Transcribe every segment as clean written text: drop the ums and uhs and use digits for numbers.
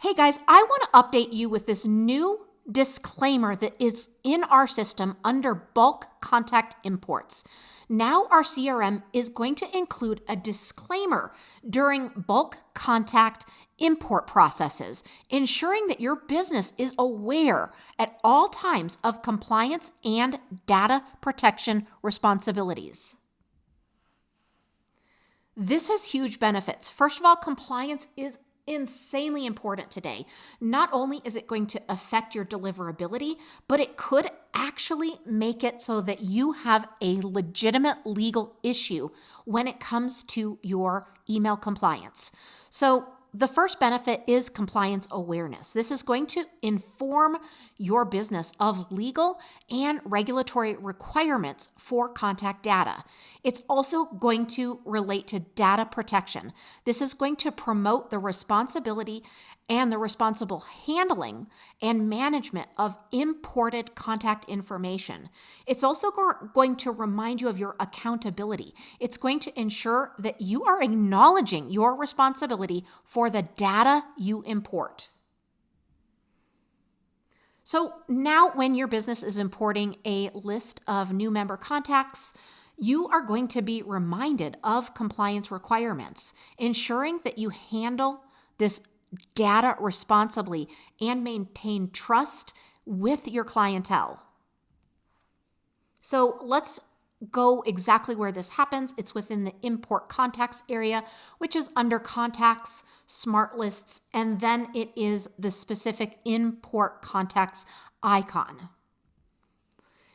Hey guys, I want to update you with this new disclaimer that is in our system under bulk contact imports. Now our CRM is going to include a disclaimer during bulk contact import processes, ensuring that your business is aware at all times of compliance and data protection responsibilities. This has huge benefits. First of all, compliance is insanely important today. Not only is it going to affect your deliverability, but it could actually make it so that you have a legitimate legal issue when it comes to your email compliance. So the first benefit is compliance awareness. This is going to inform your business of legal and regulatory requirements for contact data. It's also going to relate to data protection. This is going to promote the responsibility and the responsible handling and management of imported contact information. It's also going to remind you of your accountability. It's going to ensure that you are acknowledging your responsibility for the data you import. So now when your business is importing a list of new member contacts, you are going to be reminded of compliance requirements, ensuring that you handle this data responsibly and maintain trust with your clientele. So let's go exactly where this happens. It's within the import contacts area, which is under contacts, smart lists, and then it is the specific import contacts icon.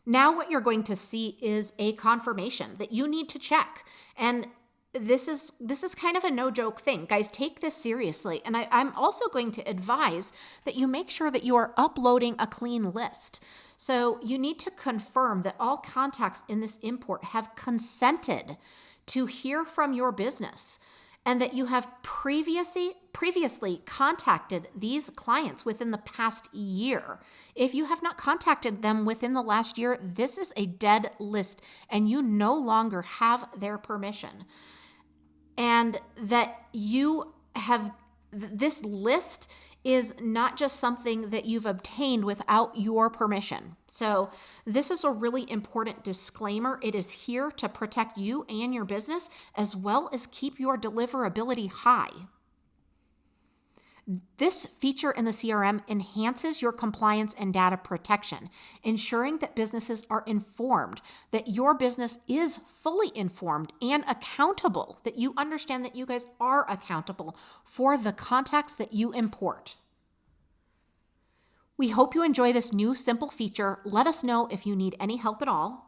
Now what you're going to see is a confirmation that you need to check. And this is kind of a no-joke thing. Guys, take this seriously. And I'm also going to advise that you make sure that you are uploading a clean list. So you need to confirm that all contacts in this import have consented to hear from your business and that you have previously contacted these clients within the past year. If you have not contacted them within the last year, this is a dead list and you no longer have their permission. And that you have, this list is not just something that you've obtained without your permission. So this is a really important disclaimer. It is here to protect you and your business, as well as keep your deliverability high. This feature in the CRM enhances your compliance and data protection, ensuring that businesses are informed, that your business is fully informed and accountable, that you understand that you guys are accountable for the contacts that you import. We hope you enjoy this new simple feature. Let us know if you need any help at all.